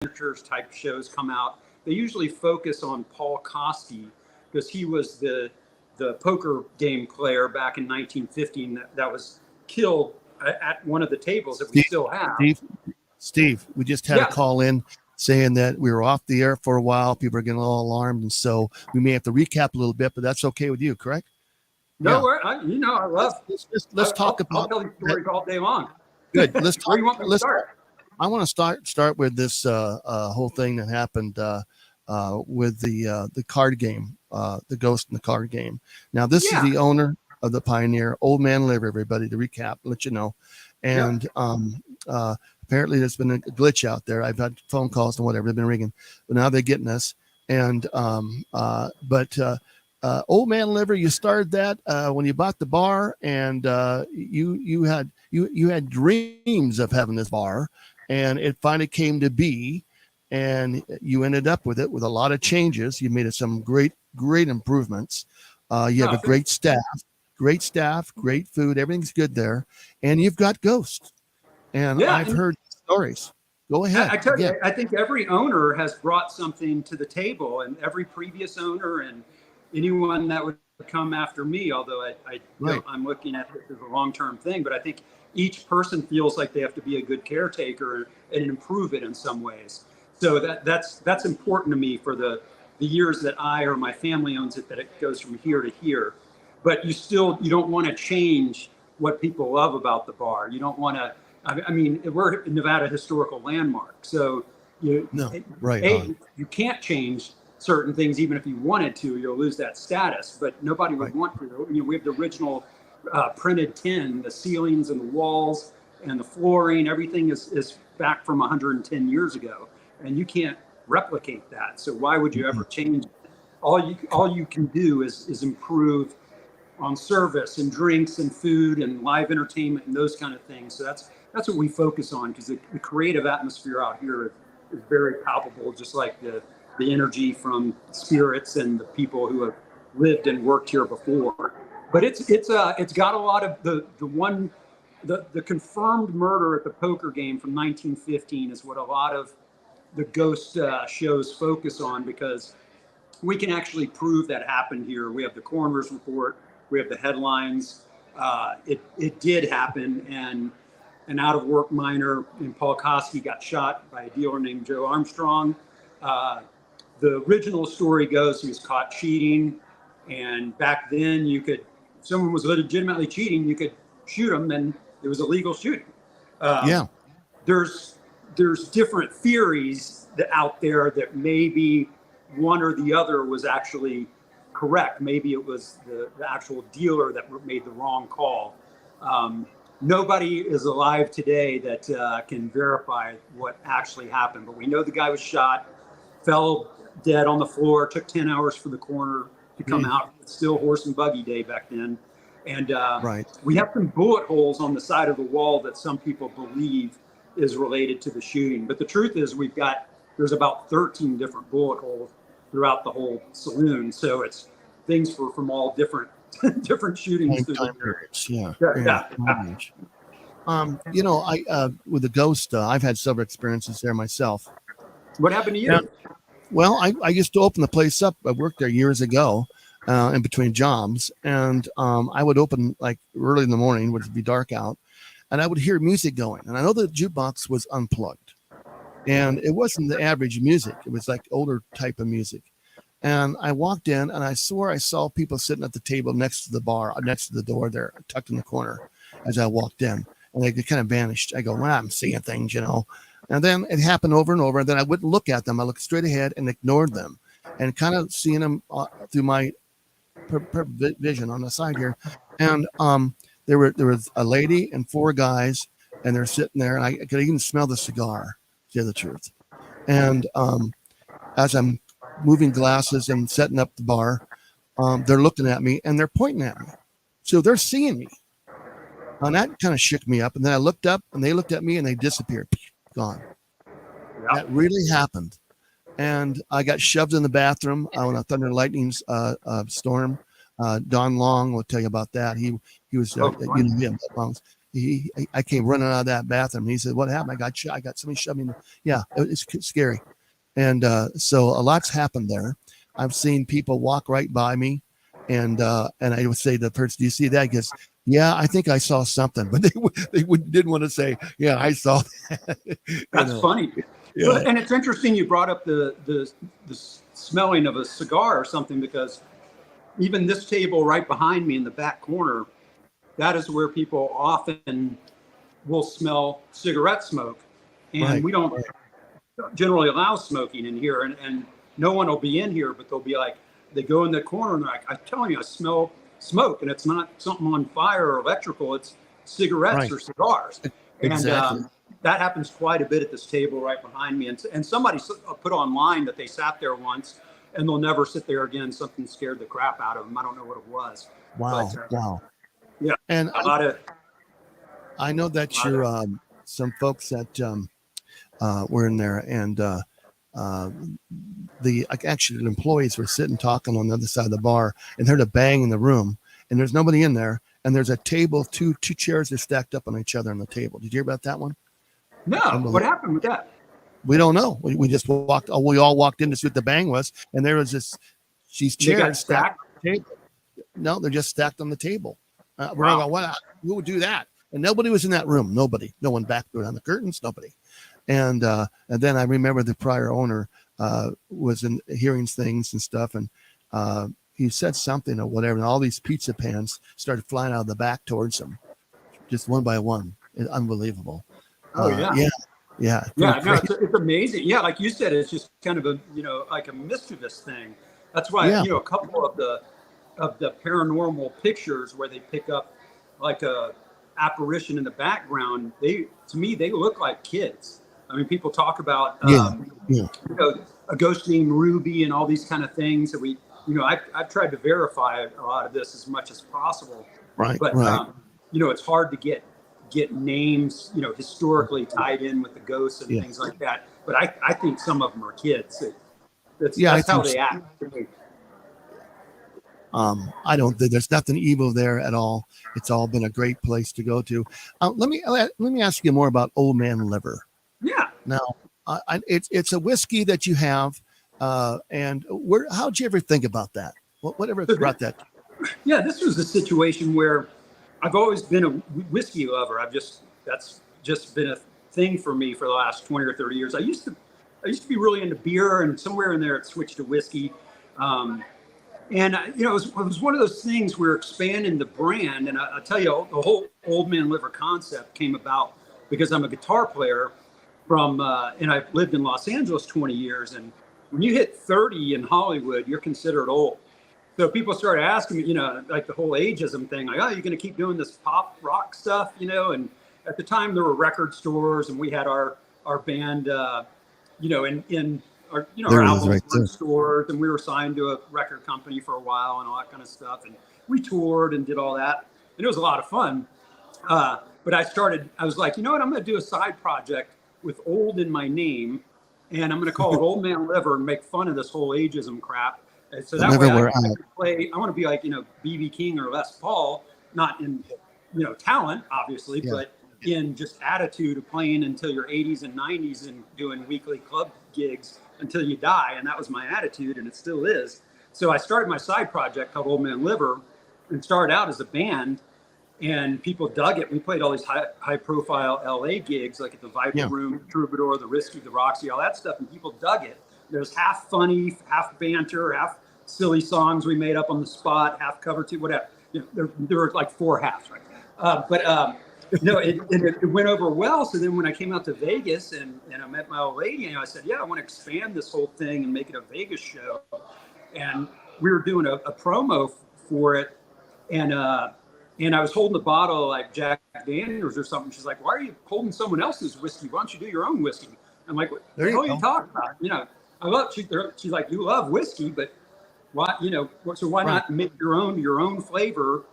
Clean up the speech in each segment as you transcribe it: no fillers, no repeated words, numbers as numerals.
miniatures type shows come out, they usually focus on Paul Kosky because he was the poker game player back in 1915 that was killed at one of the tables that we Steve, still have. Steve, we just had a call in saying that we were off the air for a while. People are getting a little alarmed, and so we may have to recap a little bit, but that's okay with you, correct? No, I love. Let's talk about. I'll tell you stories all day long. Good. Let's talk. Where do you want me to start? I want to start with this whole thing that happened with the card game, the ghost in the card game. Now, this is the owner of the Pioneer, Old Man Liver. Everybody, to recap, let you know, and apparently there's been a glitch out there. I've had phone calls and whatever, they've been ringing, but now they're getting us. And Old Man Liver, you started that when you bought the bar, and you had dreams of having this bar, and it finally came to be, and you ended up with it with a lot of changes. You made it some great improvements. You have a great staff, great food, everything's good there, and you've got ghosts. And I've heard stories. Go ahead. I tell you, I think every owner has brought something to the table, and every previous owner and anyone that would come after me, although I'm looking at this as a long-term thing, but I think each person feels like they have to be a good caretaker and improve it in some ways. So that's important to me for the years that I or my family owns it, that it goes from here to here. But you don't want to change what people love about the bar. You don't want to. I mean, we're a Nevada historical landmark, so you can't change certain things. Even if you wanted to, you'll lose that status. But nobody would want to. We have the original printed tin, the ceilings and the walls and the flooring. Everything is back from 110 years ago, and you can't replicate that. So why would you ever change it? All you can do is improve on service and drinks and food and live entertainment and those kind of things. So that's what we focus on, because the creative atmosphere out here is very palpable, just like the energy from spirits and the people who have lived and worked here before. But it's got a lot of the confirmed murder at the poker game from 1915 is what a lot of the ghost shows focus on, because we can actually prove that happened here. We have the coroner's report, we have the headlines. It did happen, and an out-of-work miner in Paul Kosky got shot by a dealer named Joe Armstrong. The original story goes he was caught cheating, and back then if someone was legitimately cheating, you could shoot them, and it was illegal shooting. There's different theories out there that maybe one or the other was actually correct. Maybe it was the actual dealer that made the wrong call. Nobody is alive today that can verify what actually happened, but we know the guy was shot, fell dead on the floor. Took 10 hours for the coroner to come out. It's still horse and buggy day back then. And we have some bullet holes on the side of the wall that some people believe is related to the shooting. But the truth is there's about 13 different bullet holes throughout the whole saloon. So it's things from all different shootings. Time periods. With the ghost, I've had several experiences there myself. What happened to you? Well, I used to open the place up. I worked there years ago in between jobs. And I would open like early in the morning, when it'd be dark out, and I would hear music going. And I know the jukebox was unplugged. And it wasn't the average music. It was like older type of music. And I walked in, and I swore I saw people sitting at the table next to the bar, next to the door there, tucked in the corner as I walked in. And they kind of vanished. I go, well, I'm seeing things, And then it happened over and over. And then I wouldn't look at them. I looked straight ahead and ignored them, and kind of seeing them through my vision on the side here. And there was a lady and four guys, and they're sitting there, and I could even smell the cigar, to tell the truth. And as I'm moving glasses and setting up the bar, they're looking at me and they're pointing at me. So they're seeing me. And that kind of shook me up. And then I looked up, and they looked at me, and they disappeared. Gone. Yep. That really happened. And I got shoved in the bathroom on a thunder and lightning storm. Don Long will tell you about that. He was him. I came running out of that bathroom. He said, "What happened?" I got somebody shoved me. Yeah, it's scary. And so a lot's happened there. I've seen people walk right by me, and I would say to the person, "Do you see that?" He goes, "Yeah, I think I saw something," but didn't want to say, "Yeah, I saw that." That's funny. Yeah. And it's interesting you brought up the smelling of a cigar or something, because even this table right behind me in the back corner, that is where people often will smell cigarette smoke, and we don't generally allow smoking in here, and no one will be in here, but they'll be like, they go in the corner and they're like, "I'm telling you, I smell smoke," and it's not something on fire or electrical, it's cigarettes or cigars. Exactly. And that happens quite a bit at this table right behind me. And somebody put online that they sat there once and they'll never sit there again. Something scared the crap out of them. I don't know what it was. Wow. But, Wow. Yeah. And I know that you're some folks that were in there, and the employees were sitting talking on the other side of the bar and heard a bang in the room, and there's nobody in there, and there's a table, two chairs are stacked up on each other on the table. Did you hear about that one? No. What happened with that? We don't know. We just walked. We all walked in to see what the bang was, and there was these chairs stacked on the table. No, they're just stacked on the table. We're all going, "What? Who would do that?" And nobody was in that room. Nobody. No one backed around the curtains. Nobody. And then I remember the prior owner was in hearing things and stuff, and he said something or whatever, and all these pizza pans started flying out of the back towards him, just one by one. It's unbelievable. Oh yeah. Yeah. Yeah. No, it's amazing. Yeah, like you said, it's just kind of a like a mischievous thing. That's why a couple of the paranormal pictures where they pick up like a apparition in the background, to me they look like kids. I mean, people talk about a ghost named Ruby and all these kind of things that I've tried to verify a lot of this as much as possible. Right. But it's hard to get names historically tied in with the ghosts and things like that. But I think some of them are kids. That's how they act. I don't think there's nothing evil there at all. It's all been a great place to go to. Let me ask you more about Old Man Liver. Yeah. Now, it's a whiskey that you have, and how'd you ever think about that? Whatever brought that? Yeah, this was a situation where I've always been a whiskey lover. That's just been a thing for me for the last 20 or 30 years. I used to be really into beer, and somewhere in there it switched to whiskey. And it was one of those things where expanding the brand, and I'll tell you, the whole Old Man Liver concept came about because I'm a guitar player and I've lived in Los Angeles 20 years. And when you hit 30 in Hollywood, you're considered old. So people started asking me, like the whole ageism thing, like, "Oh, you're going to keep doing this pop rock stuff?" And at the time there were record stores, and we had our band, in our, our albums were in stores, and we were signed to a record company for a while and all that kind of stuff. And we toured and did all that. And it was a lot of fun. But I was like, you know what, I'm going to do a side project with old in my name, and I'm going to call it Old Man Liver and make fun of this whole ageism crap. And so that way I can play, I want to be like, B.B. King or Les Paul, not in, talent, obviously, but in just attitude of playing until your 80s and 90s and doing weekly club gigs until you die. And that was my attitude, and it still is. So I started my side project called Old Man Liver and started out as a band, and people dug it. We played all these high profile LA gigs, like at the Viper Room, Troubadour, the Risky, the Roxy, all that stuff. And people dug it. There's half funny, half banter, half silly songs we made up on the spot, half cover too, whatever. There were like four halves, right? It went over well. So then when I came out to Vegas and I met my old lady, I said, I want to expand this whole thing and make it a Vegas show. And we were doing a promo for it. And I was holding the bottle like Jack Daniels or something. She's like, "Why are you holding someone else's whiskey? Why don't you do your own whiskey?" I'm like, "What the hell are you talking about?" I love. She's like, "You love whiskey, but why? So why not make your own flavor?"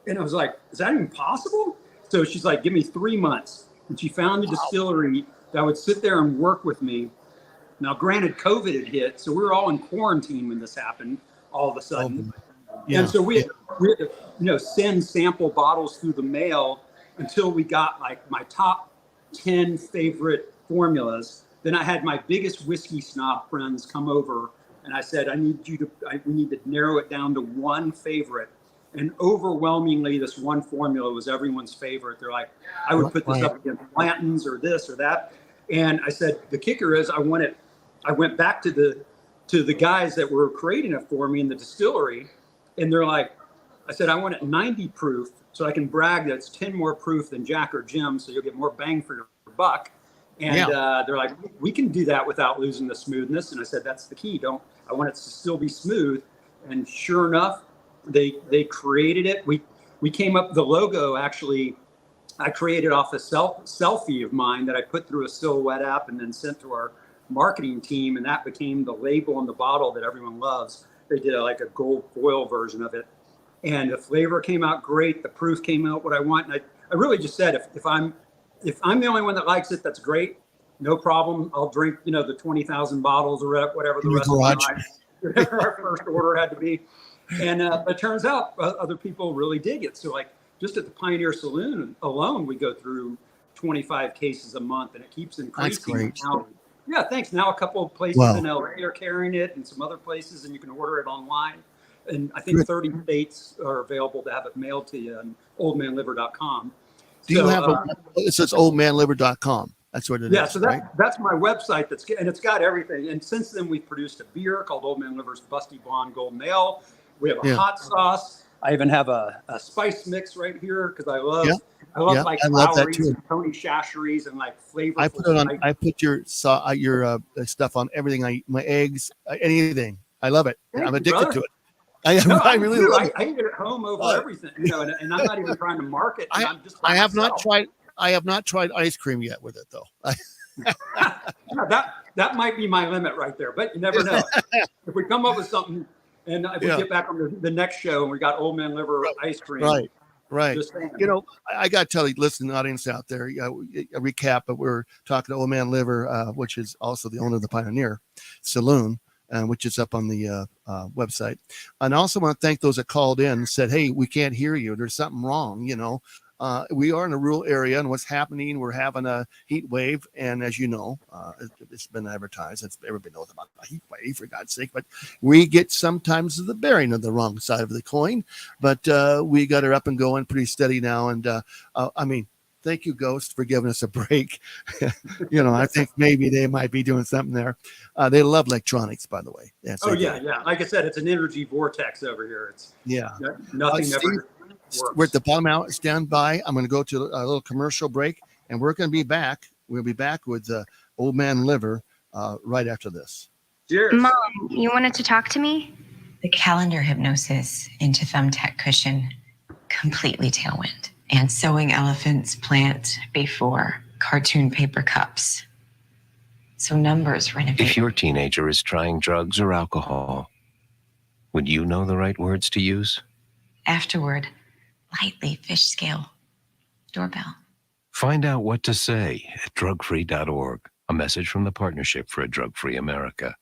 And I was like, "Is that even possible?" So she's like, "Give me 3 months." And she found a distillery that would sit there and work with me. Now, granted, COVID had hit, so we were all in quarantine when this happened all of a sudden. And so we had to, send sample bottles through the mail until we got like my top 10 favorite formulas. Then I had my biggest whiskey snob friends come over, and I said, we need to narrow it down to one favorite. And overwhelmingly, this one formula was everyone's favorite. They're like, I would put this up against Blanton's or this or that. And I said, the kicker is I went back to the guys that were creating it for me in the distillery. And they're like, I said, I want it 90 proof so I can brag that it's 10 more proof than Jack or Jim. So you'll get more bang for your buck. And they're like, we can do that without losing the smoothness. And I said, that's the key. I want it to still be smooth. And sure enough, they created it. We came up, the logo actually, I created off a selfie of mine that I put through a Silhouette app and then sent to our marketing team. And that became the label on the bottle that everyone loves. They did like a gold foil version of it. And the flavor came out great. The proof came out what I want. And I really just said, if I'm the only one that likes it, that's great. No problem. I'll drink, the 20,000 bottles or whatever the rest of my life, whatever our first order had to be. And but it turns out other people really dig it. So like just at the Pioneer Saloon alone, we go through 25 cases a month, and it keeps increasing. That's great. Now, yeah, thanks. Now a couple of places in LA are carrying it, and some other places, and you can order it online. And I think 30 states are available to have it mailed to you on oldmanliver.com. Do you have it says oldmanliver.com. That's what it is. Yeah, so that's my website. And it's got everything. And since then, we've produced a beer called Old Man Liver's Busty Blonde Golden Ale. We have a hot sauce. I even have a spice mix right here because I love like Lowry's and Tony Chachere's and like flavorful. I put it on. I put your stuff on everything. My eggs, anything. I love it. I'm addicted to it. I really love it. I eat it at home over everything, and I'm not even trying to market. I have not tried ice cream yet with it though. That might be my limit right there, but you never know. If we come up with something, and if we get back on the next show and we got Old Man Liver ice cream, right. I got to tell you, listening audience out there, a recap. But we're talking to Old Man Liver, which is also the owner of the Pioneer Saloon. Which is up on the website. And I also want to thank those that called in and said, hey, we can't hear you. There's something wrong. We are in a rural area, and what's happening, we're having a heat wave. And as you know, it's been advertised. Everybody knows about the heat wave, for God's sake. But we get sometimes the bearing of the wrong side of the coin. But we got her up and going pretty steady now. And thank you, Ghost, for giving us a break. I think maybe they might be doing something there. They love electronics, by the way. Yeah. Like I said, it's an energy vortex over here. It's nothing Steve, ever works. We're at the bottom out. Stand by. I'm going to go to a little commercial break, and we're going to be back. We'll be back with Old Man Liver right after this. Cheers. Mom, you wanted to talk to me? The calendar hypnosis into thumbtack cushion, completely tailwind. And sewing elephants plant before cartoon paper cups. So numbers renovate. If your teenager is trying drugs or alcohol, would you know the right words to use? Afterward, lightly fish scale. Doorbell. Find out what to say at drugfree.org. A message from the Partnership for a Drug-Free America.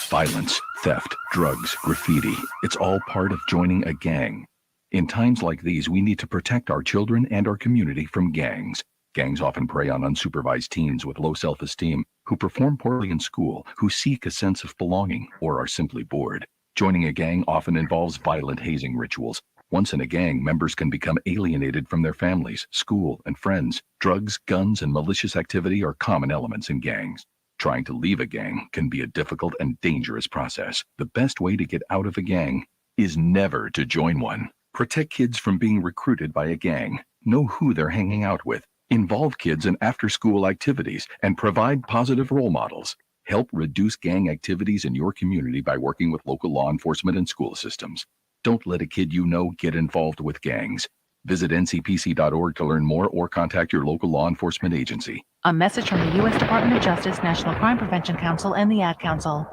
Violence, theft, drugs, graffiti. It's all part of joining a gang. In times like these, we need to protect our children and our community from gangs. Gangs often prey on unsupervised teens with low self-esteem, who perform poorly in school, who seek a sense of belonging, or are simply bored. Joining a gang often involves violent hazing rituals. Once in a gang, members can become alienated from their families, school, and friends. Drugs, guns, and malicious activity are common elements in gangs. Trying to leave a gang can be a difficult and dangerous process. The best way to get out of a gang is never to join one. Protect kids from being recruited by a gang. Know who they're hanging out with. Involve kids in after-school activities and provide positive role models. Help reduce gang activities in your community by working with local law enforcement and school systems. Don't let a kid you know get involved with gangs. Visit ncpc.org to learn more or contact your local law enforcement agency. A message from the U.S. Department of Justice, National Crime Prevention Council, and the Ad Council.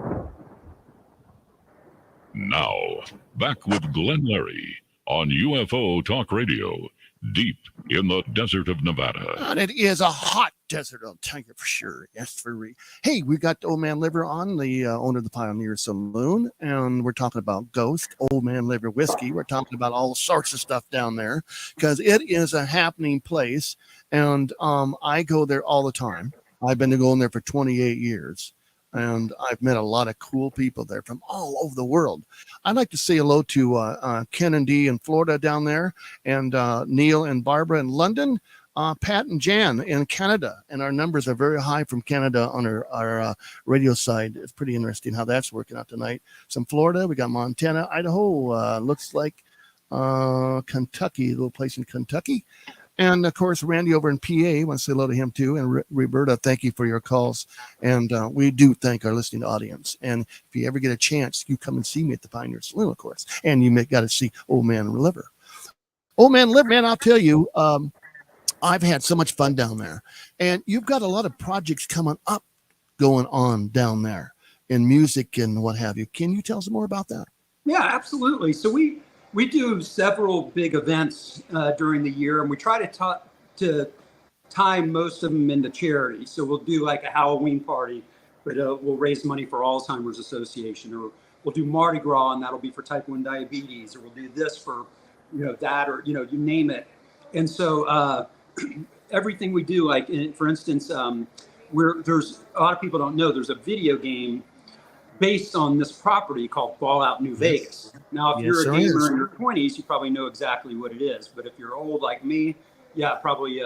Now, back with Glenn Larry on UFO Talk Radio. deep in the desert of Nevada. And it is a hot desert, I'll tell you for sure. Yes, Hey, we got Old Man Liver on, the owner of the Pioneer Saloon, and we're talking about Ghost, Old Man Liver whiskey. We're talking about all sorts of stuff down there because it is a happening place, and I go there all the time. I've been going there for 28 years. And I've met a lot of cool people there from all over the world. I'd like to say hello to Ken and Dee in Florida down there, and Neil and Barbara in London, Pat and Jan in Canada. And our numbers are very high from Canada on our radio side. It's pretty interesting how that's working out tonight. Some Florida, we got Montana, Idaho, looks like Kentucky, a little place in Kentucky. And of course, Randy over in PA, I want to say hello to him too. And Roberta, thank you for your calls. And we do thank our listening audience. And if you ever get a chance, you come and see me at the Pioneer Saloon, of course. And you got to see Old Man Liver. Old Man Liver, man, I'll tell you, I've had so much fun down there. And you've got a lot of projects coming up going on down there in music and what have you. Can you tell us more about that? Yeah, absolutely. So we do several big events during the year, and we try to tie most of them into charity. So we'll do like a Halloween party, but we'll raise money for Alzheimer's Association, or we'll do Mardi Gras, and that'll be for type 1 diabetes, or we'll do this for, that, or, you name it. And so everything we do, like, for instance, there's a lot of people don't know, there's a video game based on this property called Fallout New Vegas. Now, if you're a gamer in your 20s, you probably know exactly what it is. But if you're old like me, yeah, probably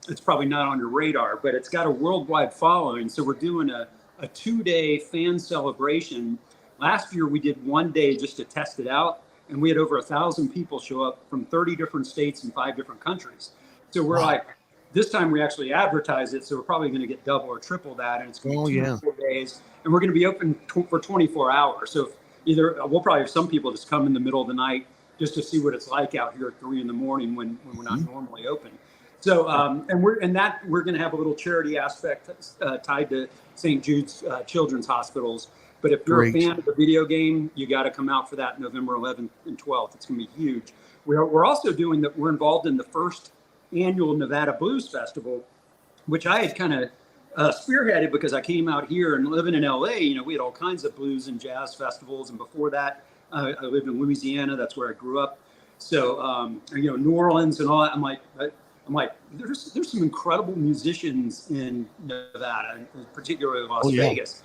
it's probably not on your radar. But it's got a worldwide following. So we're doing a 2-day fan celebration. Last year, we did 1 day just to test it out. And we had over 1,000 people show up from 30 different states and 5 different countries. So we're like, this time we actually advertise it. So we're probably going to get double or triple that. And it's going to be 2 or 4 days. And we're going to be open for 24 hours. So we'll probably have some people just come in the middle of the night just to see what it's like out here at 3 a.m. when we're not normally open. So and we're going to have a little charity aspect tied to St. Jude's Children's Hospitals. But if you're a fan of the video game, you got to come out for that November 11th and 12th. It's going to be huge. We're also doing that. We're involved in the first annual Nevada Blues Festival, which I had kind of spearheaded because I came out here and living in LA, we had all kinds of blues and jazz festivals. And before that, I lived in Louisiana. That's where I grew up. So, New Orleans and all that. I'm like, there's some incredible musicians in Nevada, particularly Las Vegas.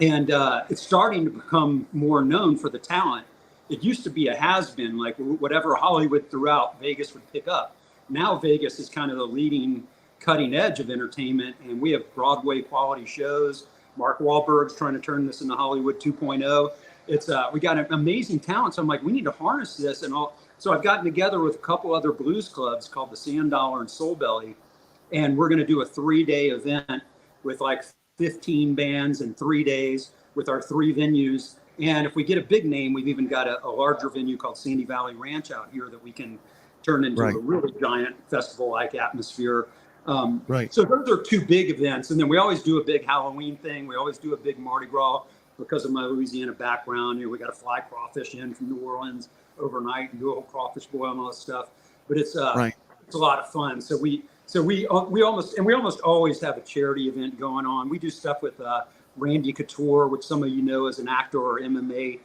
And it's starting to become more known for the talent. It used to be a has-been, like whatever Hollywood threw out, Vegas would pick up. Now Vegas is kind of the leading cutting edge of entertainment, and we have Broadway quality shows. Mark Wahlberg's trying to turn this into Hollywood 2.0. It's we got an amazing talent. So I'm like, we need to harness this and all. So I've gotten together with a couple other blues clubs called the Sand Dollar and Soul Belly, and we're going to do a 3-day event with like 15 bands in 3 days with our 3 venues. And if we get a big name, we've even got a larger venue called Sandy Valley Ranch out here that we can turn into a really giant festival-like atmosphere. So those are 2 big events. And then we always do a big Halloween thing. We always do a big Mardi Gras because of my Louisiana background. We got to fly crawfish in from New Orleans overnight and do a whole crawfish boil and all this stuff. But it's a lot of fun. So we almost always have a charity event going on. We do stuff with Randy Couture, which some of you know as an actor or MMA.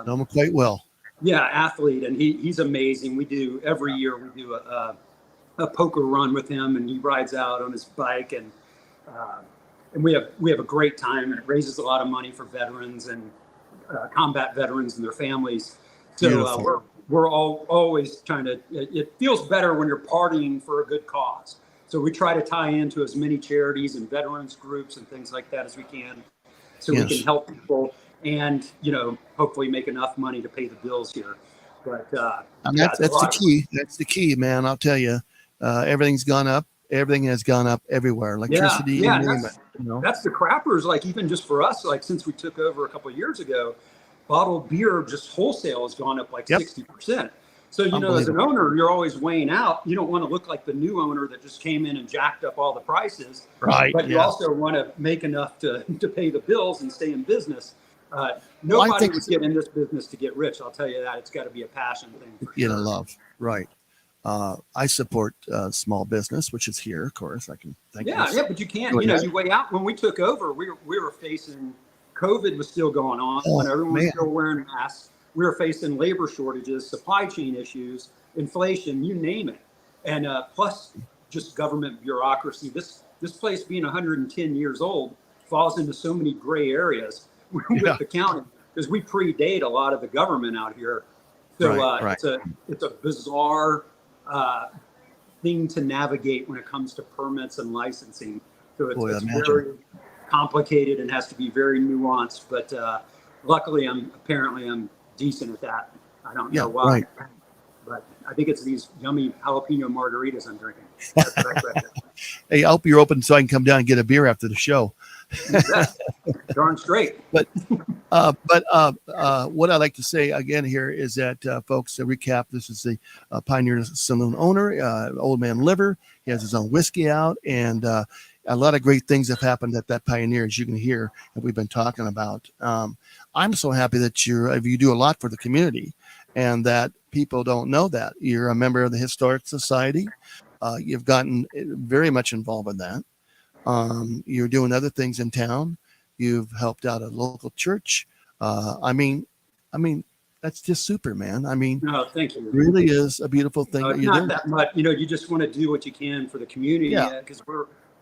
Know him quite well. Yeah, athlete, and he's amazing. Every year we do a poker run with him, and he rides out on his bike, and we have a great time, and it raises a lot of money for veterans and combat veterans and their families. So we're always trying to. It feels better when you're partying for a good cause. So we try to tie into as many charities and veterans groups and things like that as we can, so we can help people and hopefully make enough money to pay the bills here. But that's the key. That's the key, man. I'll tell you, everything's gone up. Everything has gone up everywhere. Electricity, that's the crappers. Like even just for us, like since we took over a couple of years ago, bottled beer just wholesale has gone up like 60%. So, as an owner, you're always weighing out. You don't want to look like the new owner that just came in and jacked up all the prices. Right. But you also want to make enough to pay the bills and stay in business. Nobody would get in this business to get rich. I'll tell you that. It's got to be a passion thing. Love. Right. I support small business, which is here, of course. I can thank you. Yeah, but you can't. You weigh out. When we took over, we were facing COVID was still going on. Everyone was still wearing masks. We were facing labor shortages, supply chain issues, inflation, you name it, and plus just government bureaucracy. This place being 110 years old falls into so many gray areas with the county because we predate a lot of the government out here. So it's a bizarre thing to navigate when it comes to permits and licensing. So it's very complicated and has to be very nuanced. But luckily, I'm decent at that. I don't know why, but I think it's these yummy jalapeno margaritas I'm drinking. Hey, I hope you're open so I can come down and get a beer after the show. Darn straight. But what I'd like to say again here is that, folks, to recap, this is the Pioneer Saloon owner, Old Man Liver. He has his own whiskey out, and a lot of great things have happened at that Pioneer, as you can hear, that we've been talking about. I'm so happy that you do a lot for the community, and that people don't know that. You're a member of the Historic Society. You've gotten very much involved in that. You're doing other things in town. You've helped out a local church. I mean, that's just super, man. I mean, no, thank you. It really is a beautiful thing. It's not that much, you just want to do what you can for the community. Because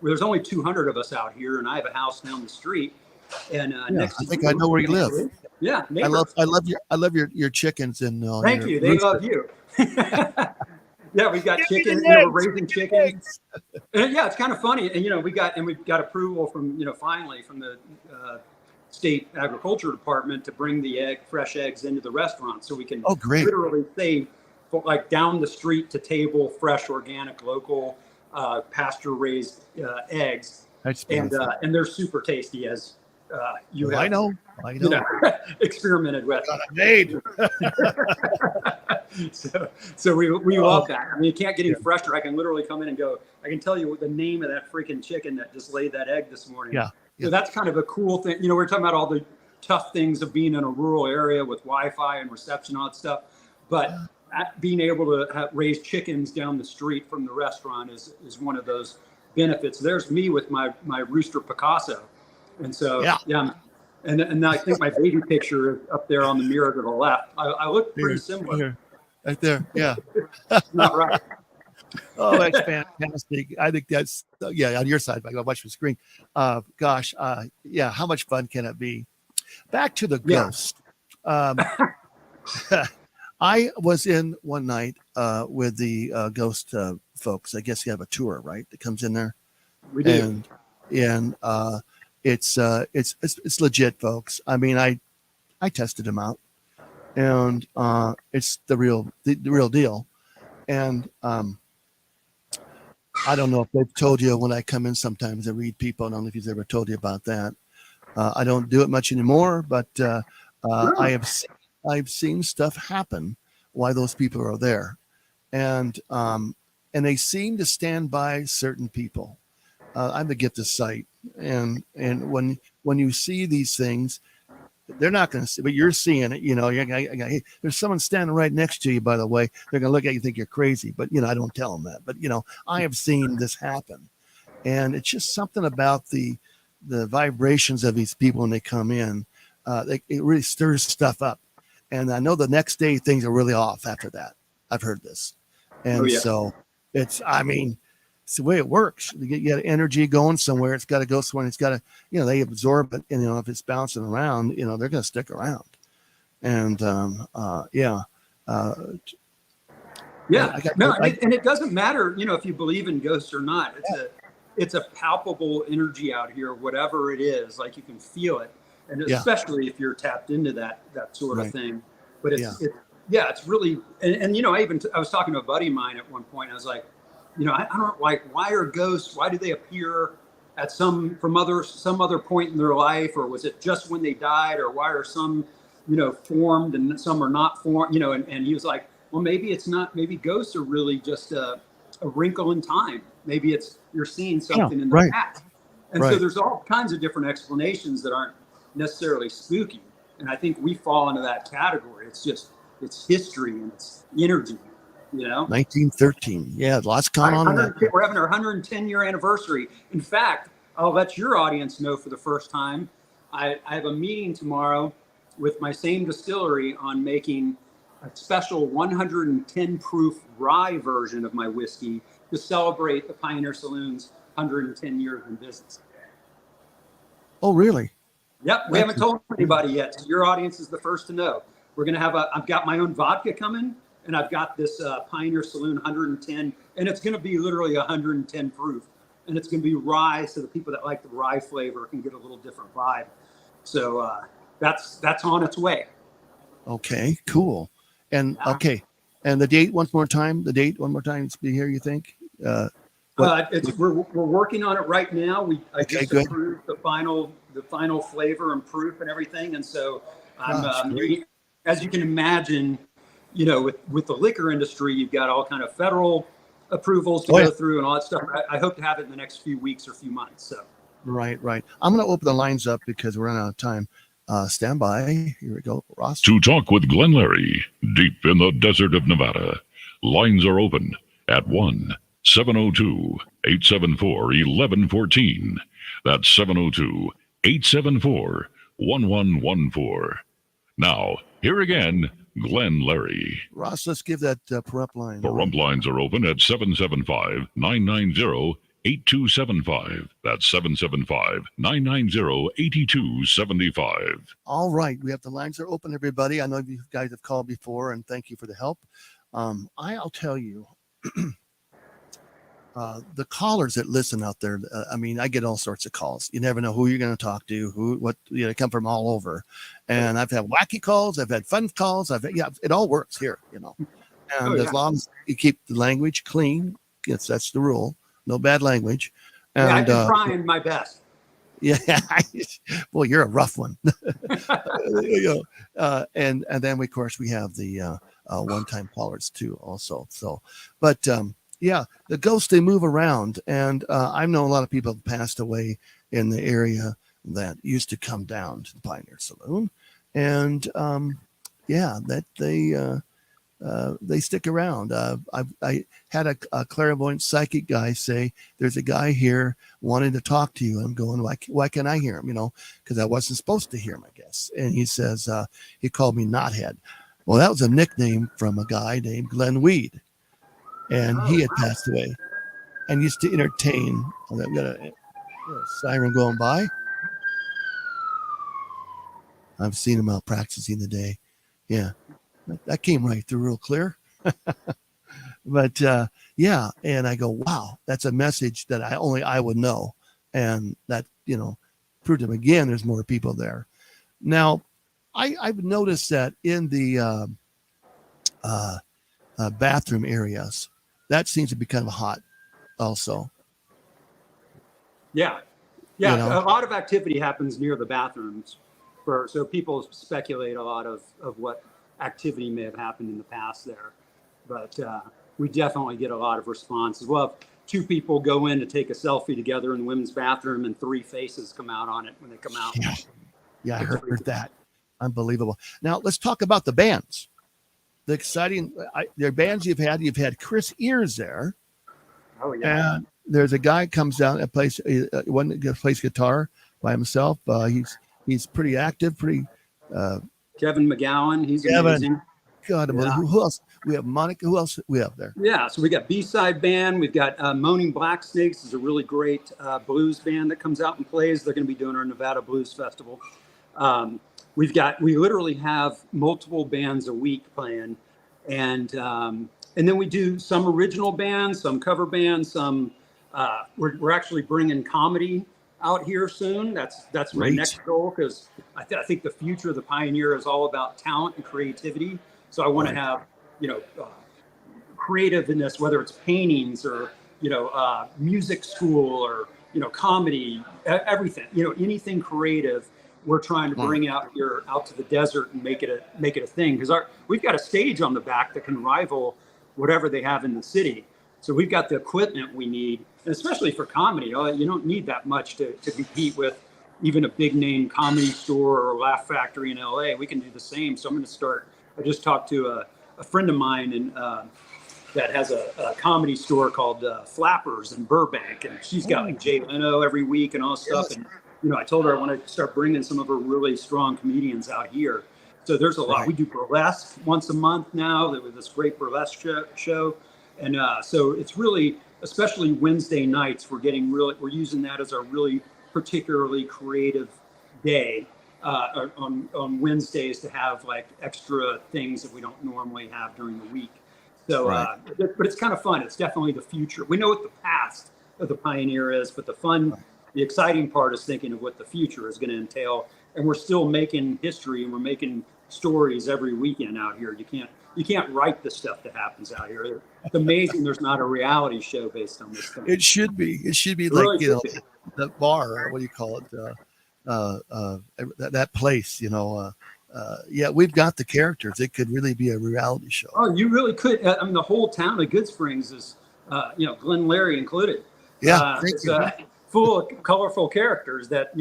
there's only 200 of us out here, and I have a house down the street. And next, I think I know where you live. Yeah, I love your chickens and. Thank you. They love you. Yeah, we got chickens. We're raising chickens. And it's kind of funny. And we've got approval from finally from the state agriculture department to bring the fresh eggs into the restaurant, so we can literally say, like, down the street to table fresh, organic, local, pasture raised eggs. That's and they're super tasty, as you have. I know. Experimented with. Made. So we love that. I mean, you can't get any fresher. I can literally come in and go, I can tell you the name of that freaking chicken that just laid that egg this morning. Yeah. So that's kind of a cool thing. We're talking about all the tough things of being in a rural area with Wi-Fi and reception, all that stuff. But being able to raise chickens down the street from the restaurant is one of those benefits. There's me with my rooster Picasso. And so, And I think my baby picture is up there on the mirror to the left. I look pretty similar. Here. Right there. Yeah. Not right. Oh, that's fantastic. I think that's, on your side, if I go watch the screen. How much fun can it be? Back to the ghost. I was in one night with the ghost folks. I guess you have a tour, right? That comes in there. We do. And it's legit, folks. I mean, I tested them out, and it's the real deal. And I don't know if they've told you when I come in. Sometimes I read people. I don't know if he's ever told you about that. I don't do it much anymore, but I've seen stuff happen while those people are there, and they seem to stand by certain people. I'm the gift of sight, and when you see these things, they're not going to see, but you're seeing it. Hey, there's someone standing right next to you. By the way, they're going to look at you, think you're crazy, but I don't tell them that. But I have seen this happen, and it's just something about the vibrations of these people when they come in. It really stirs stuff up, and I know the next day things are really off after that. I've heard this, and so it's the way it works. You get energy going somewhere. It's got to go somewhere. It's got to, they absorb it. And, if it's bouncing around, they're going to stick around. And, and it doesn't matter, if you believe in ghosts or not. It's a palpable energy out here, whatever it is. Like, you can feel it. And especially if you're tapped into that sort of thing. But it's really, and I was talking to a buddy of mine at one point. I was like, I don't like, why are ghosts? Why do they appear at some other point in their life, or was it just when they died, or why are some, formed and some are not formed? And he was like, well, maybe it's not. Maybe ghosts are really just a wrinkle in time. Maybe you're seeing something in the past, and so there's all kinds of different explanations that aren't necessarily spooky. And I think we fall into that category. It's history and it's energy. You know, 1913. Yeah, lots gone on in that. We're having our 110-year anniversary. In fact, I'll let your audience know for the first time. I have a meeting tomorrow with my same distillery on making a special 110 proof rye version of my whiskey to celebrate the Pioneer Saloon's 110 years in business. Oh, really? Yep, we haven't told anybody yet. So your audience is the first to know. We're gonna have I've got my own vodka coming, and I've got this Pioneer Saloon 110, and it's gonna be literally 110 proof, and it's gonna be rye, so the people that like the rye flavor can get a little different vibe. So that's on its way. Okay, cool. And Yeah. okay, and the date one more time. The date one more time. It's be here. You think? We're working on it right now. I Okay, just good. approved the final flavor and proof and everything, and so as you can imagine, you know, with the liquor industry, you've got all kind of federal approvals to go through and all that stuff. I hope to have it in the next few weeks or few months. So Right. I'm going to open the lines up because we're running out of time. Stand by. Here we go, Ross. To talk with Glenn Larry, deep in the desert of Nevada, lines are open at 1-702-874-1114. That's 702-874-1114. Now, here again, Glenn Larry. Ross, let's give that Pahrump line. Pahrump lines are open at 775-990-8275. That's 775-990-8275. All right. We have the lines are open, everybody. I know you guys have called before, and thank you for the help. I'll tell you, the callers that listen out there, I mean, I get all sorts of calls. You never know who you're going to talk to, they come from all over. And I've had wacky calls. I've had fun calls. It all works here, you know. And as long as you keep the language clean, yes, that's the rule. No bad language. And, I've been trying my best. Yeah, boy, you're a rough one. You know, and then of course we have the one-time callers too, also. So, but yeah, the ghosts, they move around, and I know a lot of people have passed away in the area that used to come down to the Pioneer Saloon, and yeah, that they stick around. I had a clairvoyant psychic guy say, "There's a guy here wanting to talk to you." I'm going, why can't I hear him? You know, because I wasn't supposed to hear him, I guess. And he says, he called me Knothead. Well, that was a nickname from a guy named Glenn Weed, and he had passed away, and used to entertain. Oh, we got a siren going by. I've seen him out practicing today. Yeah. That came right through real clear. But yeah, and I go, wow, that's a message that I would know. And that, you know, proved him again, there's more people there. Now, I've noticed that in the bathroom areas, that seems to be kind of hot also. Yeah. You know? A lot of activity happens near the bathrooms. So people speculate a lot of what activity may have happened in the past there, but we definitely get a lot of responses. We'll have two people go in to take a selfie together in the women's bathroom, and 3 faces come out on it when they come out. Yeah, I heard that. Unbelievable. Now let's talk about the bands. The exciting their bands you've had Chris Ears there. Oh yeah. And there's a guy comes down and plays plays guitar by himself. He's pretty active, Kevin McGowan, he's amazing. God, yeah. Who else? We have Monica. Who else we have there? Yeah, so we got B-Side Band. We've got Moaning Black Snakes is a really great blues band that comes out and plays. They're going to be doing our Nevada Blues Festival. We literally have multiple bands a week playing, and then we do some original bands, some cover bands, some. We're actually bringing comedy out here soon. That's my next goal, because I think the future of the Pioneer is all about talent and creativity. So I want to have, creativeness, whether it's paintings or, music school or, comedy, everything, anything creative. We're trying to bring out to the desert and make it a thing, because we've got a stage on the back that can rival whatever they have in the city. So we've got the equipment we need, and especially for comedy. You don't need that much to compete with even a big name Comedy Store or Laugh Factory in LA. We can do the same. So I'm going to start. I just talked to a friend of mine, and that has a comedy store called Flappers in Burbank, and she's got like Jay Leno every week and all this stuff. And I told her I want to start bringing some of her really strong comedians out here. So there's a lot. We do burlesque once a month now. There was this great burlesque show, and so it's really, especially Wednesday nights, we're using that as our really particularly creative day on Wednesdays to have like extra things that we don't normally have during the week. So, but it's kind of fun. It's definitely the future. We know what the past of the Pioneer is, but the exciting part is thinking of what the future is going to entail. And we're still making history, and we're making stories every weekend out here. You can't write the stuff that happens out here. It's amazing there's not a reality show based on this thing. It should be. It should be like, the bar, what do you call it? That place, we've got the characters. It could really be a reality show. Oh, you really could. I mean, the whole town of Good Springs is, Glenn Larry included. Yeah, full of colorful characters that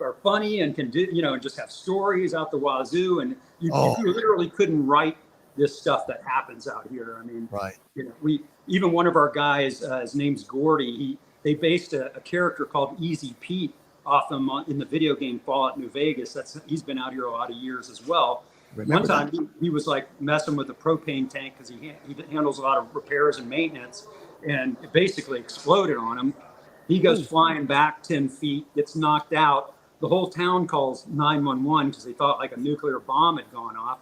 are funny and can do, and just have stories out the wazoo. And you literally couldn't write this stuff that happens out here. I mean, even one of our guys, his name's Gordy. They based a character called Easy Pete off him in the video game Fallout New Vegas. He's been out here a lot of years as well. One time he was like messing with a propane tank because he handles a lot of repairs and maintenance, and it basically exploded on him. He goes flying back 10 feet, gets knocked out. The whole town calls 911 because they thought like a nuclear bomb had gone off.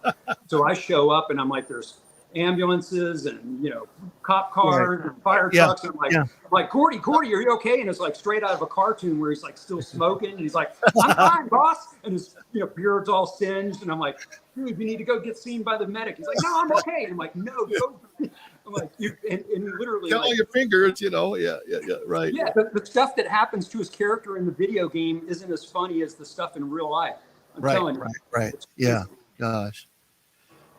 So I show up and I'm like, there's ambulances and cop cars and fire trucks, and I'm like, Gordy, are you okay? And it's like straight out of a cartoon where he's like still smoking, and he's like, I'm fine, boss, and his beard's all singed, and I'm like, dude, we need to go get seen by the medic. He's like, no, I'm okay. And I'm like, no, go. I'm like, and literally all your fingers, right. Yeah, the stuff that happens to his character in the video game isn't as funny as the stuff in real life. I'm telling you. Right. Yeah. Gosh.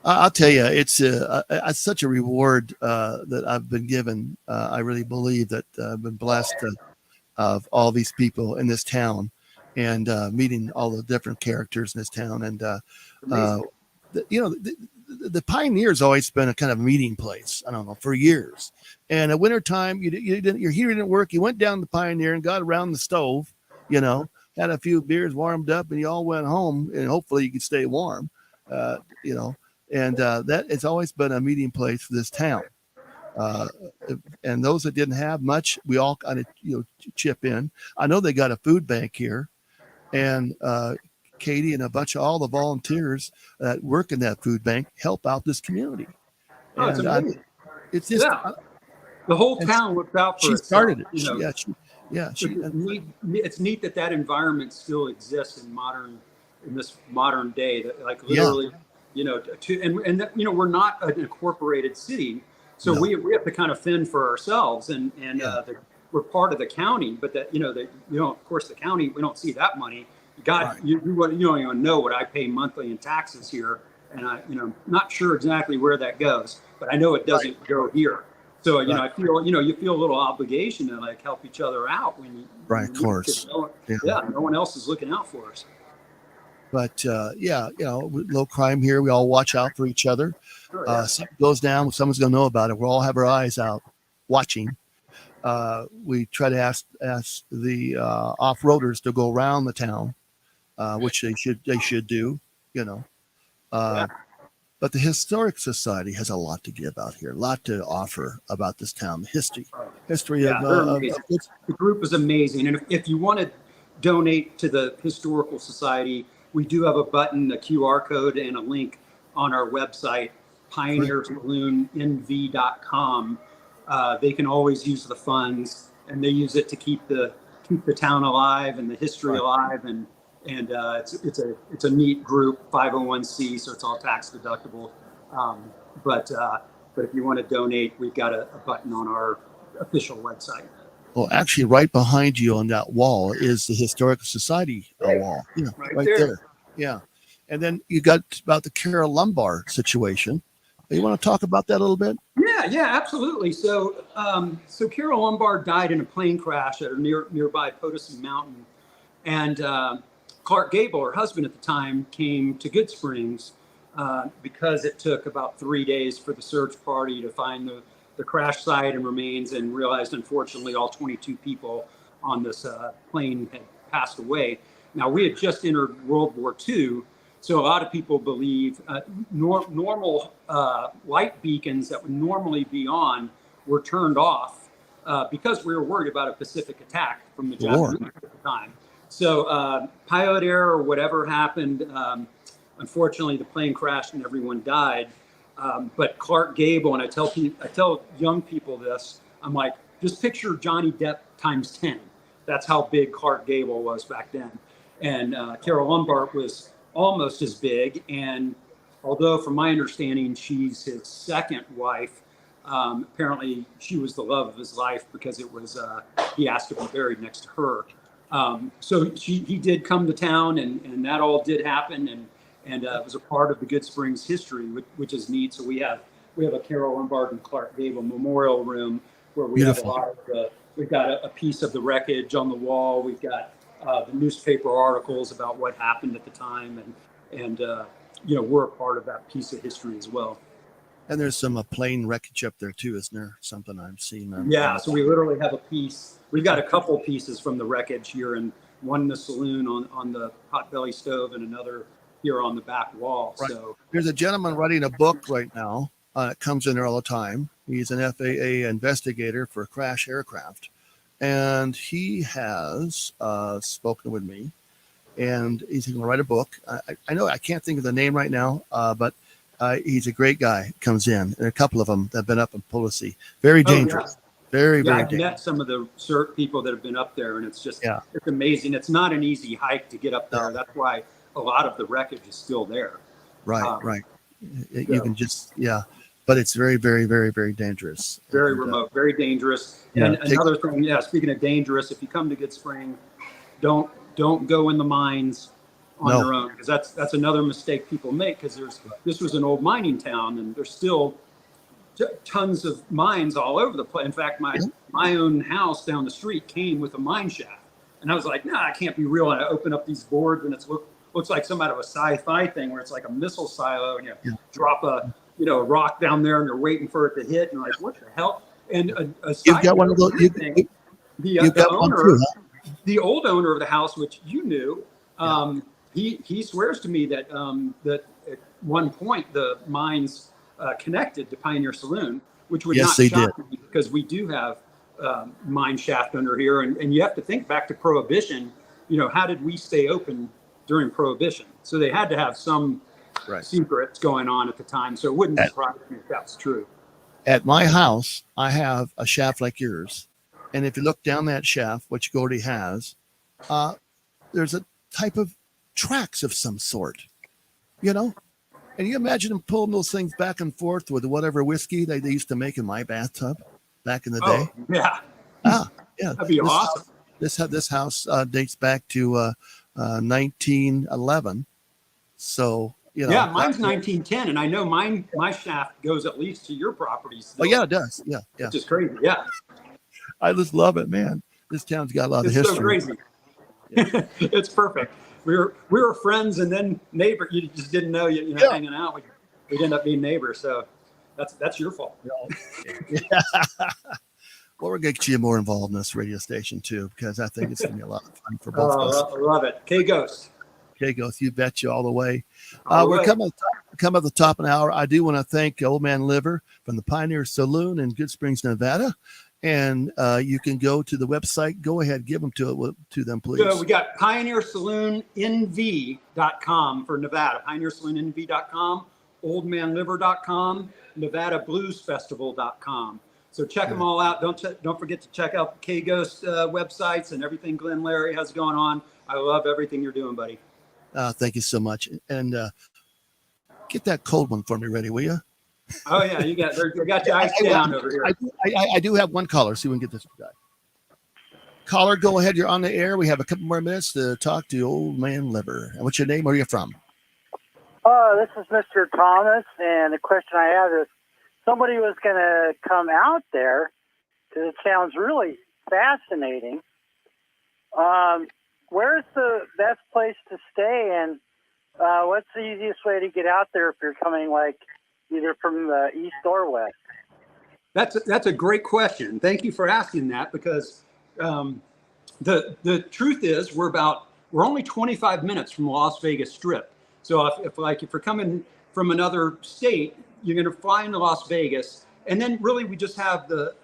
I'll tell you, it's such a reward that I've been given. I really believe that I've been blessed of all these people in this town, and meeting all the different characters in this town. And the Pioneer's always been a kind of meeting place. I don't know, for years. And at wintertime, your heater didn't work. You went down the Pioneer and got around the stove. Had a few beers warmed up, and you all went home. And hopefully, you could stay warm. And that it's always been a meeting place for this town. And those that didn't have much, we all kind of chip in. I know they got a food bank here, and Katie and a bunch of all the volunteers that work in that food bank help out this community. Oh, it's amazing. It's just the whole town looked out for she itself, started it. It's neat that environment still exists in this modern day. That like literally. We're not an incorporated city, so we have to kind of fend for ourselves, and we're part of the county, but of course the county, we don't see that money. You don't even know what I pay monthly in taxes here, and I'm not sure exactly where that goes, but I know it doesn't go here. So I feel you feel a little obligation to like help each other out when of course. No one else is looking out for us. But low crime here. We all watch out for each other. Something goes down, someone's going to know about it. We'll all have our eyes out watching. We try to ask the off-roaders to go around the town, which they should do, But the Historic Society has a lot to give out here, a lot to offer about this town, the history of the group is amazing. And if you want to donate to the Historical Society, we do have a button, a QR code, and a link on our website, pioneersaloonnv.com. They can always use the funds, and they use it to keep the town alive and the history alive. And it's a neat group, 501c, so it's all tax deductible. But if you want to donate, we've got a button on our official website. Well, actually, right behind you on that wall is the Historical Society wall. Right there. Yeah. And then you got about the Carol Lombard situation. You want to talk about that a little bit? Yeah, absolutely. So Carol Lombard died in a plane crash at a nearby Potosi Mountain. And Clark Gable, her husband at the time, came to Good Springs because it took about 3 days for the search party to find the crash site and remains, and realized, unfortunately, all 22 people on this plane had passed away. Now, we had just entered World War II, so a lot of people believe normal light beacons that would normally be on were turned off because we were worried about a Pacific attack from the Japanese at the time. So pilot error or whatever happened, unfortunately, the plane crashed and everyone died. But Clark Gable, and I tell young people this, I'm like, just picture Johnny Depp times 10. That's how big Clark Gable was back then. And Carol Lombard was almost as big. And although, from my understanding, she's his second wife, apparently she was the love of his life because it was he asked to be buried next to her. So he did come to town, and that all did happen, and it was a part of the Good Springs history, which is neat. So we have a Carol Lombard and Clark Gable memorial room where we Beautiful. have a lot of we've got a piece of the wreckage on the wall. We've got the newspaper articles about what happened at the time, and we're a part of that piece of history as well. And there's some plane wreckage up there too, isn't there? Something I've seen. Yeah, so we literally have a piece. We've got a couple pieces from the wreckage here, and one in the saloon on the potbelly stove, and another here on the back wall. Right. So there's a gentleman writing a book right now. It comes in there all the time. He's an FAA investigator for crash aircraft, and he has spoken with me, and he's going to write a book. I know I can't think of the name right now, but he's a great guy. Comes in. There are a couple of them that have been up in Policy. Very dangerous. Yeah. Very I've dangerous. met some of the CERT people that have been up there, and it's just it's amazing. It's not an easy hike to get up there. That's why a lot of the wreckage is still there. Right. You can just but it's very, very, very, very dangerous. Very remote, very dangerous. And another thing, speaking of dangerous, if you come to Good Spring, don't go in the mines on your own, because that's another mistake people make, because this was an old mining town, and there's still tons of mines all over the place. In fact, my own house down the street came with a mine shaft, and I was like, nah, it can't be real. And I open up these boards, and it looks like some out of a sci-fi thing where it's like a missile silo, and you drop a rock down there, and you're waiting for it to hit, and you're like, what the hell? And you've got one of those. The old owner of the house, which you knew, he swears to me that that at one point the mines connected to Pioneer Saloon, which would not shock me, because we do have mine shaft under here, and you have to think back to Prohibition. How did we stay open during Prohibition? So they had to have some secrets going on at the time. So it wouldn't surprise me if that's true. At my house, I have a shaft like yours, and if you look down that shaft, which Gordy has, there's a type of tracks of some sort, And you imagine them pulling those things back and forth with whatever whiskey they used to make in my bathtub back in the day. Yeah. That'd be awesome. This house dates back to 1911. So, mine's 1910, and I know my shaft goes at least to your property still. Oh, yeah, it does. Yeah. Which is crazy. Yeah. I just love it, man. This town's got a lot of history. So crazy. It's perfect. We were friends, and then neighbor. You just didn't know hanging out. We'd end up being neighbors. So that's your fault. Well, we're going to get you more involved in this radio station too, because I think it's going to be a lot of fun for both of us. I love it. K-Ghost. K-Ghost, you betcha all the way. We're coming at the top of an hour. I do want to thank Old Man Liver from the Pioneer Saloon in Good Springs, Nevada. And you can go to the website. Go ahead, give them to them, please. So we got pioneersaloonnv.com for Nevada, pioneersaloonnv.com, oldmanliver.com, nevadabluesfestival.com. So check them all out. Don't forget to check out the K-Ghost websites and everything Glenn Larry has going on. I love everything you're doing, buddy. Thank you so much. And get that cold one for me ready, will you? Oh, yeah. You got your ice down over here. I do have one caller. See if we can get this guy. Caller, go ahead. You're on the air. We have a couple more minutes to talk to Old Man Liver. And what's your name? Where are you from? This is Mr. Thomas. And the question I have is, somebody was going to come out there, because it sounds really fascinating. Where's the best place to stay? And What's the easiest way to get out there if you're coming like either from the east or west? That's a great question. Thank you for asking that, because the truth is we're only 25 minutes from the Las Vegas Strip. So if you're coming from another state, you're going to fly into Las Vegas, and then really we just have the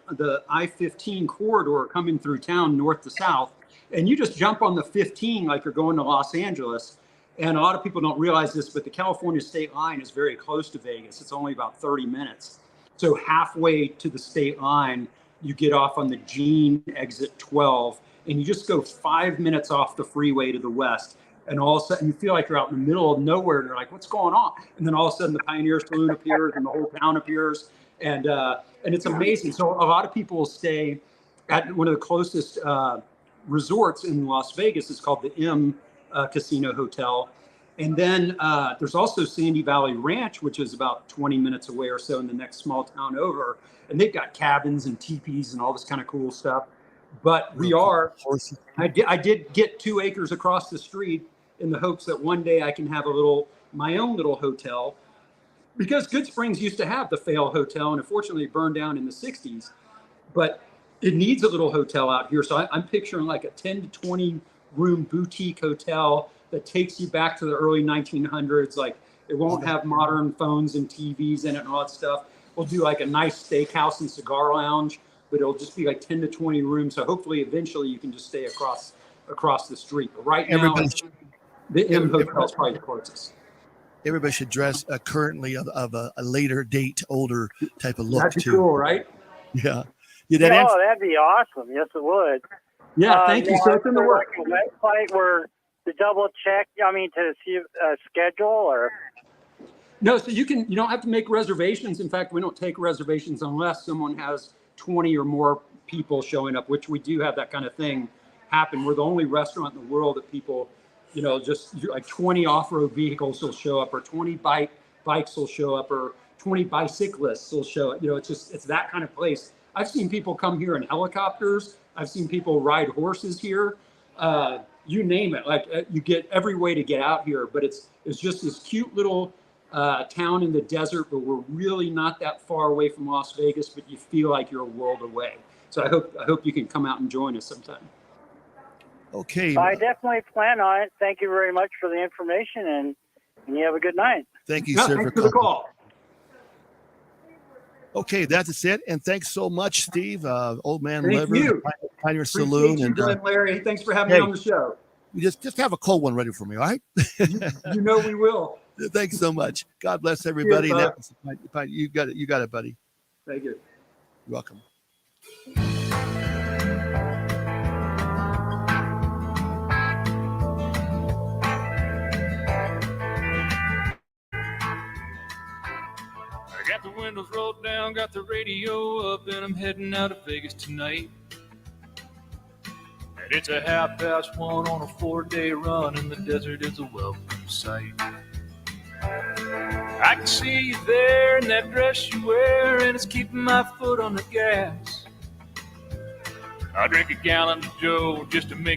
I-15 corridor coming through town north to south, and you just jump on the 15 like you're going to Los Angeles. And a lot of people don't realize this, but the California state line is very close to Vegas. It's only about 30 minutes. So halfway to the state line, you get off on the Gene exit 12, and you just go 5 minutes off the freeway to the west. And all of a sudden you feel like you're out in the middle of nowhere, and you're like, what's going on? And then all of a sudden the Pioneer Saloon appears and the whole town appears. And it's amazing. So a lot of people will stay at one of the closest resorts in Las Vegas. It's called the M Casino Hotel. And then there's also Sandy Valley Ranch, which is about 20 minutes away or so in the next small town over. And they've got cabins and teepees and all this kind of cool stuff. But I did get 2 acres across the street in the hopes that one day I can have my own little hotel, because Good Springs used to have the Fail Hotel, and unfortunately it burned down in the 60s. But it needs a little hotel out here. So I'm picturing like a 10 to 20 room boutique hotel that takes you back to the early 1900s. Like, it won't have modern phones and TVs in it and all that stuff. We'll do like a nice steakhouse and cigar lounge, but it'll just be like 10 to 20 rooms. So hopefully eventually you can just stay across the street. But right now, the M Hotel is probably the closest. Everybody should dress currently of a later date, older type of look. That'd be too. cool, right? Yeah. That'd be awesome. Yes, it would. Yeah, thank you. So it's in the works. Like a website where to double check, to see a schedule, or? No, so you don't have to make reservations. In fact, we don't take reservations unless someone has 20 or more people showing up, which we do have that kind of thing happen. We're the only restaurant in the world that people, just like 20 off-road vehicles will show up, or 20 bikes will show up, or 20 bicyclists will show up. It's that kind of place. I've seen people come here in helicopters. I've seen people ride horses here. You name it. Like, you get every way to get out here, but it's just this cute little town in the desert, but we're really not that far away from Las Vegas, but you feel like you're a world away. So I hope you can come out and join us sometime. Okay. I definitely plan on it. Thank you very much for the information, and you have a good night. Thank you, sir, thanks for the call. Okay, that's it. And thanks so much, Steve. Old Man Thank Liver, you. Pioneer Saloon. You, and Larry, thanks for having me on the show. You just have a cold one ready for me, all right? you know we will. Thanks so much. God bless everybody. Cheers, you got it, buddy. Thank you. You're welcome. I got the windows rolled down, got the radio up, and I'm heading out of Vegas tonight. And it's 1:30 on a 4-day run, and the desert is a welcome sight. I can see you there in that dress you wear, and it's keeping my foot on the gas. I drink a gallon of Joe just to make